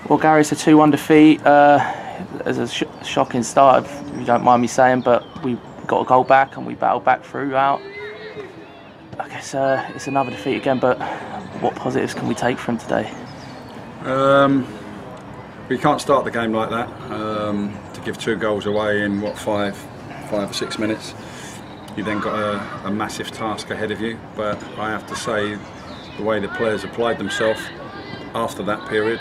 Well, Gary, it's a 2-1 defeat. As a shocking start, if you don't mind me saying, but we got a goal back and we battled back throughout. I guess it's another defeat again, but what positives can we take from today? We can't start the game like that. To give 2 goals away in what, 5 or 6 minutes. You then got a massive task ahead of you. But I have to say, the way the players applied themselves after that period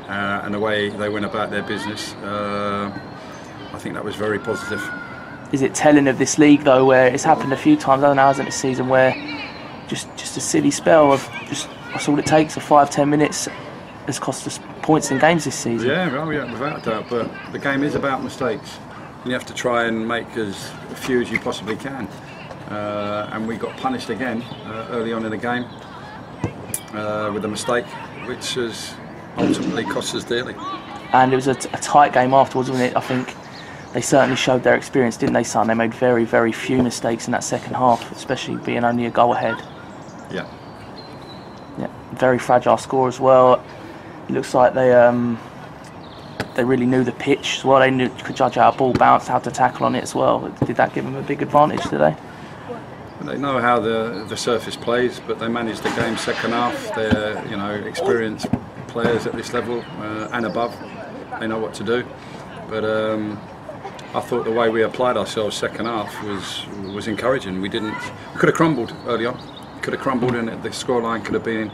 and the way they went about their business, I think that was very positive. Is it telling of this league though, where it's happened a few times, I don't know, hasn't it, this season, where just a silly spell of just that's all it takes, for 5-10 minutes has cost us points in games this season? Yeah, well, yeah, without a doubt. But the game is about mistakes, and you have to try and make as few as you possibly can. And we got punished again early on in the game with a mistake, which has ultimately cost us dearly. And it was a tight game afterwards, wasn't it? I think they certainly showed their experience, didn't they, son? They made very, very few mistakes in that second half, especially being only a goal ahead. Yeah. Yeah, very fragile score as well. It looks like they really knew the pitch as well. They could judge how a ball bounced, how to tackle on it as well. Did that give them a big advantage today? They know how the surface plays, but they managed the game second half. They're experienced players at this level and above. They know what to do. But I thought the way we applied ourselves second half was encouraging. We could have crumbled early on. Could have crumbled, and the scoreline could have been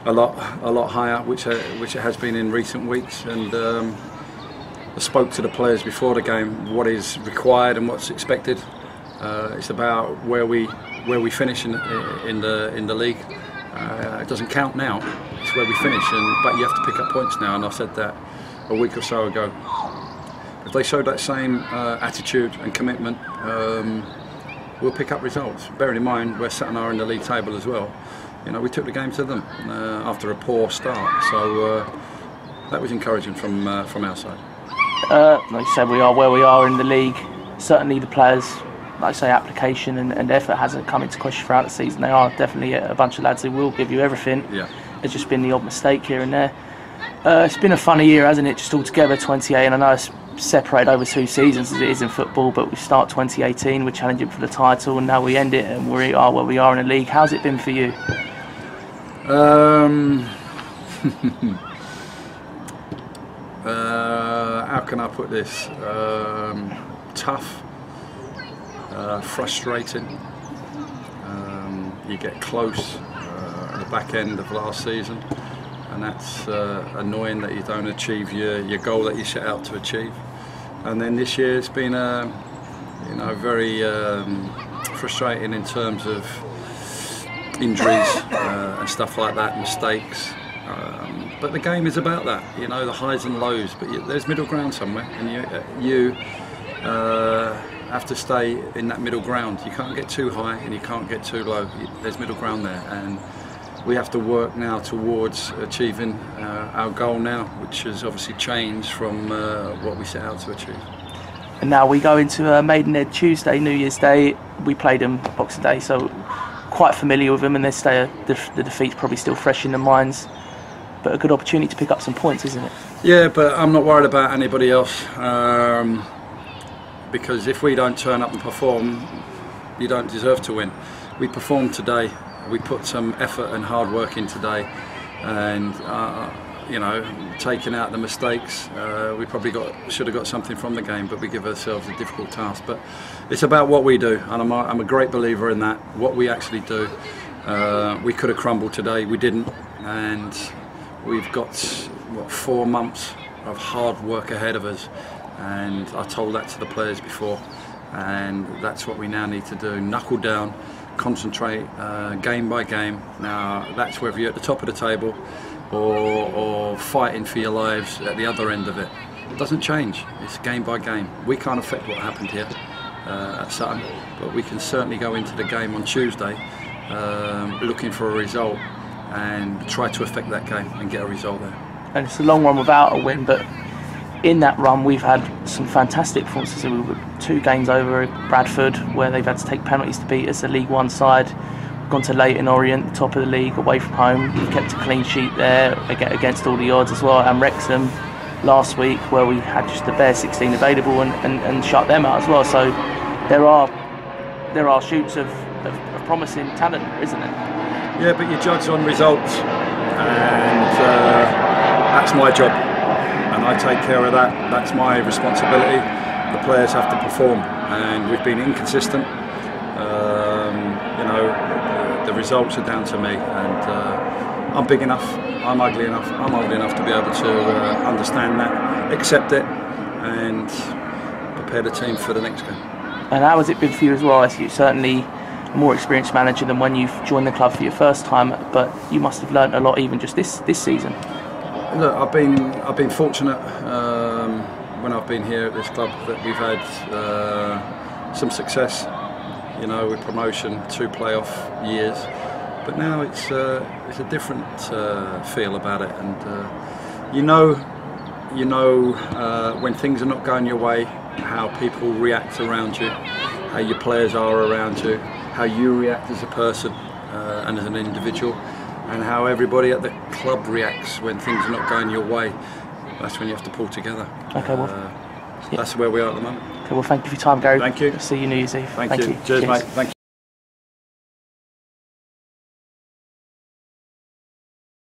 a lot higher, which it has been in recent weeks. And I spoke to the players before the game what is required and what's expected. It's about where we finish in the league. It doesn't count now. It's where we finish, but you have to pick up points now. And I said that a week or so ago. If they showed that same attitude and commitment, we'll pick up results. Bearing in mind where Sutton are in the league table as well. We took the game to them after a poor start, so that was encouraging from our side. Like you said, we are where we are in the league. Certainly the players, like I say, application and effort hasn't come into question throughout the season. They are definitely a bunch of lads who will give you everything. Yeah. It's just been the odd mistake here and there. It's been a funny year, hasn't it? Just altogether, 28, and I know it's separated over 2 seasons as it is in football, but we start 2018, we're challenging for the title, and now we end it and we are where we are in the league. How's it been for you? How can I put this? Tough, frustrating. You get close at the back end of last season, and that's annoying that you don't achieve your goal that you set out to achieve. And then this year it's been very frustrating in terms of injuries and stuff like that, mistakes. But the game is about that, the highs and lows. But there's middle ground somewhere, and you have to stay in that middle ground. You can't get too high and you can't get too low. There's middle ground there, and we have to work now towards achieving our goal now, which has obviously changed from what we set out to achieve. And now we go into Maidenhead Tuesday, New Year's Day. We played them Boxing Day, so quite familiar with them, and the defeat's probably still fresh in their minds. But a good opportunity to pick up some points, isn't it? Yeah, but I'm not worried about anybody else, because if we don't turn up and perform, you don't deserve to win. We performed today. We put some effort and hard work in today, and taking out the mistakes, we probably should have got something from the game, but we give ourselves a difficult task. But it's about what we do, and I'm a great believer in that. What we actually do. We could have crumbled today, we didn't, and we've got 4 months of hard work ahead of us, and I told that to the players before, and that's what we now need to do. Knuckle down, concentrate game by game. Now that's whether you're at the top of the table or fighting for your lives at the other end of it. It doesn't change, it's game by game. We can't affect what happened here at Sutton, but we can certainly go into the game on Tuesday looking for a result and try to affect that game and get a result there. And it's a long run without a win, but in that run we've had some fantastic performances. We were 2 games over at Bradford, where they've had to take penalties to beat us, a League One side. gone to Leyton Orient, the top of the league, away from home. You've kept a clean sheet there against all the odds as well. And Wrexham last week, where we had just the bare 16 available and shut them out as well. So there are shoots of promising talent, isn't it? Yeah, but you judge on results, and that's my job, and I take care of that. That's my responsibility. The players have to perform, and we've been inconsistent. The results are down to me, and I'm big enough, I'm ugly enough, I'm old enough to be able to understand that, accept it, and prepare the team for the next game. And how has it been for you as well? As you're certainly a more experienced manager than when you've joined the club for your first time, but you must have learnt a lot even just this season. Look, I've been fortunate when I've been here at this club that we've had some success. With promotion, 2 playoff years, but now it's a different feel about it, and when things are not going your way, how people react around you, how your players are around you, how you react as a person and as an individual, and how everybody at the club reacts when things are not going your way. That's when you have to pull together. Okay, well, that's where we are at the moment. Okay, well, thank you for your time, Gary. Thank you. See you New Year's Eve. Thank you. Cheers, mate. Thank you.